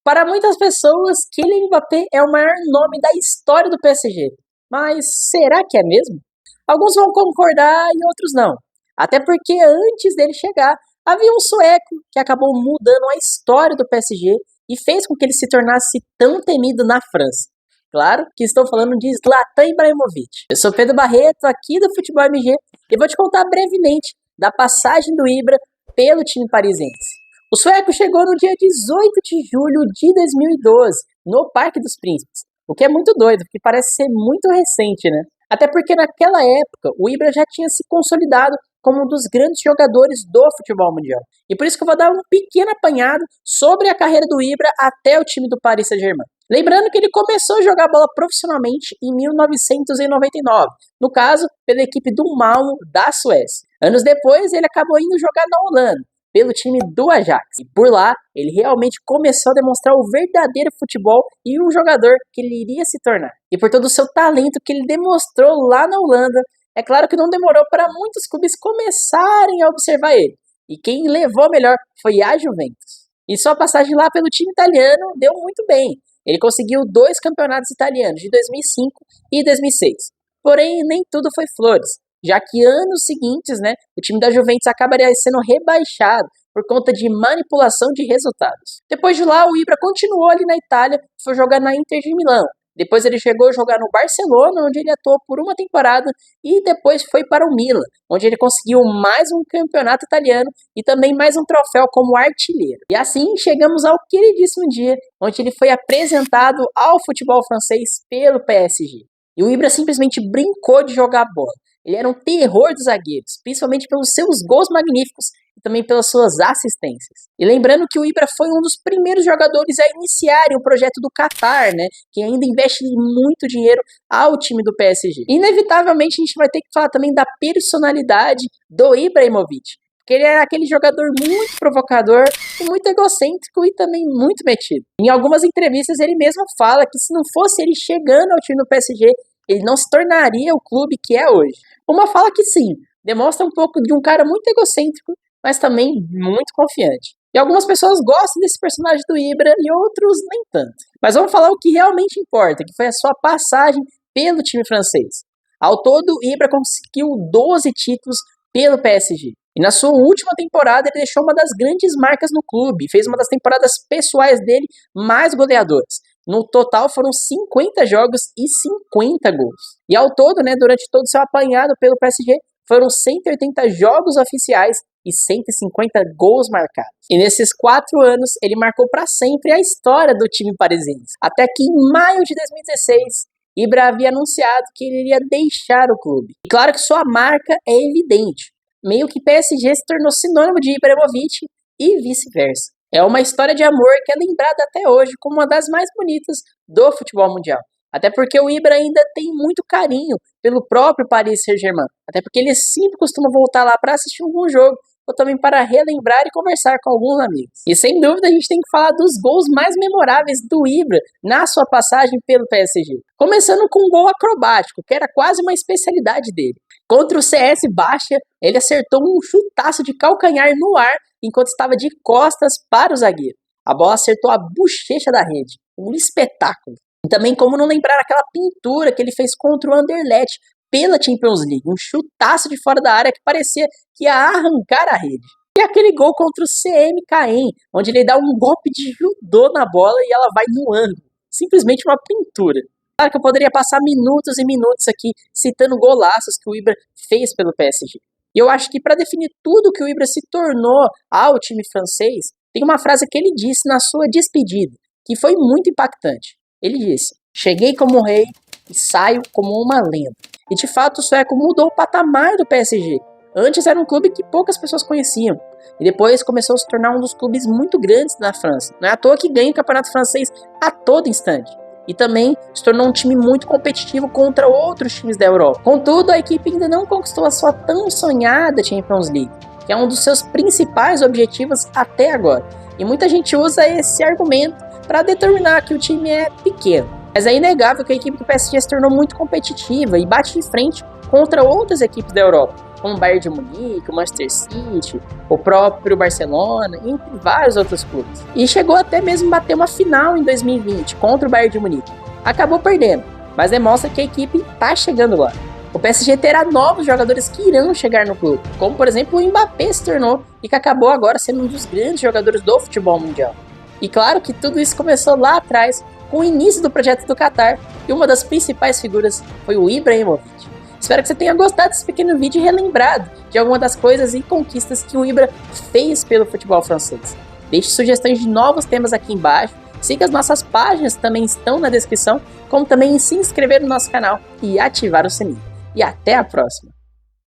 Para muitas pessoas, Kylian Mbappé é o maior nome da história do PSG. Mas será que é mesmo? Alguns vão concordar e outros não. Até porque antes dele chegar, havia um sueco que acabou mudando a história do PSG e fez com que ele se tornasse tão temido na França. Claro que estou falando de Zlatan Ibrahimovic. Eu sou Pedro Barreto, aqui do Futebol MG, e vou te contar brevemente da passagem do Ibra pelo time parisiense. O sueco chegou no dia 18 de julho de 2012, no Parque dos Príncipes, o que é muito doido, porque parece ser muito recente, né? Até porque naquela época o Ibra já tinha se consolidado como um dos grandes jogadores do futebol mundial. E por isso que eu vou dar um pequeno apanhado sobre a carreira do Ibra até o time do Paris Saint-Germain. Lembrando que ele começou a jogar bola profissionalmente em 1999, no caso, pela equipe do Malmö da Suécia. Anos depois, ele acabou indo jogar na Holanda, pelo time do Ajax. E por lá, ele realmente começou a demonstrar o verdadeiro futebol e o jogador que ele iria se tornar. E por todo o seu talento que ele demonstrou lá na Holanda, é claro que não demorou para muitos clubes começarem a observar ele. E quem levou melhor foi a Juventus. E sua passagem lá pelo time italiano deu muito bem. Ele conseguiu 2 campeonatos italianos, de 2005 e 2006. Porém, nem tudo foi flores, já que anos seguintes, o time da Juventus acabaria sendo rebaixado por conta de manipulação de resultados. Depois de lá, o Ibra continuou ali na Itália, foi jogar na Inter de Milão. Depois ele chegou a jogar no Barcelona, onde ele atuou por uma temporada, e depois foi para o Milan, onde ele conseguiu mais um campeonato italiano e também mais um troféu como artilheiro. E assim chegamos ao queridíssimo dia, onde ele foi apresentado ao futebol francês pelo PSG. E o Ibra simplesmente brincou de jogar bola. Ele era um terror dos zagueiros, principalmente pelos seus gols magníficos e também pelas suas assistências. E lembrando que o Ibra foi um dos primeiros jogadores a iniciarem o projeto do Qatar, que ainda investe muito dinheiro ao time do PSG. Inevitavelmente a gente vai ter que falar também da personalidade do Ibrahimovic, porque ele era aquele jogador muito provocador, muito egocêntrico e também muito metido. Em algumas entrevistas ele mesmo fala que se não fosse ele chegando ao time do PSG, ele não se tornaria o clube que é hoje. Uma fala que sim, demonstra um pouco de um cara muito egocêntrico, mas também muito confiante. E algumas pessoas gostam desse personagem do Ibra e outros nem tanto. Mas vamos falar o que realmente importa, que foi a sua passagem pelo time francês. Ao todo, o Ibra conseguiu 12 títulos pelo PSG. E na sua última temporada ele deixou uma das grandes marcas no clube, fez uma das temporadas pessoais dele mais goleadoras. No total foram 50 jogos e 50 gols. E ao todo, durante todo o seu apanhado pelo PSG, foram 180 jogos oficiais e 150 gols marcados. E nesses 4 anos, ele marcou para sempre a história do time parisiense. Até que em maio de 2016, Ibra havia anunciado que ele iria deixar o clube. E claro que sua marca é evidente. Meio que PSG se tornou sinônimo de Ibrahimovic e vice-versa. É uma história de amor que é lembrada até hoje como uma das mais bonitas do futebol mundial. Até porque o Ibra ainda tem muito carinho pelo próprio Paris Saint-Germain. Até porque ele sempre costuma voltar lá para assistir algum jogo ou também para relembrar e conversar com alguns amigos. E sem dúvida a gente tem que falar dos gols mais memoráveis do Ibra na sua passagem pelo PSG. Começando com um gol acrobático, que era quase uma especialidade dele. Contra o CS Baixa, ele acertou um chutaço de calcanhar no ar enquanto estava de costas para o zagueiro. A bola acertou a bochecha da rede. Um espetáculo. E também como não lembrar aquela pintura que ele fez contra o Anderlecht pela Champions League. Um chutaço de fora da área que parecia que ia arrancar a rede. E aquele gol contra o CM Caen, onde ele dá um golpe de judô na bola e ela vai no ângulo. Simplesmente uma pintura. Claro que eu poderia passar minutos e minutos aqui citando golaços que o Ibra fez pelo PSG. E eu acho que para definir tudo que o Ibra se tornou ao time francês, tem uma frase que ele disse na sua despedida, que foi muito impactante. Ele disse: "Cheguei como rei e saio como uma lenda." E de fato o sueco mudou o patamar do PSG. Antes era um clube que poucas pessoas conheciam. E depois começou a se tornar um dos clubes muito grandes na França. Não é à toa que ganha o campeonato francês a todo instante. E também se tornou um time muito competitivo contra outros times da Europa. Contudo, a equipe ainda não conquistou a sua tão sonhada Champions League, que é um dos seus principais objetivos até agora. E muita gente usa esse argumento para determinar que o time é pequeno. Mas é inegável que a equipe do PSG se tornou muito competitiva e bate de frente contra outras equipes da Europa. como o Bayern de Munique, o Manchester City, o próprio Barcelona, entre vários outros clubes. E chegou até mesmo a bater uma final em 2020 contra o Bayern de Munique. Acabou perdendo, mas demonstra que a equipe está chegando lá. O PSG terá novos jogadores que irão chegar no clube, como por exemplo o Mbappé se tornou e que acabou agora sendo um dos grandes jogadores do futebol mundial. E claro que tudo isso começou lá atrás, com o início do projeto do Qatar, e uma das principais figuras foi o Ibrahimovic. Espero que você tenha gostado desse pequeno vídeo e relembrado de algumas das coisas e conquistas que o Ibra fez pelo futebol francês. Deixe sugestões de novos temas aqui embaixo, siga as nossas páginas, também estão na descrição, como também se inscrever no nosso canal e ativar o sininho. E até a próxima!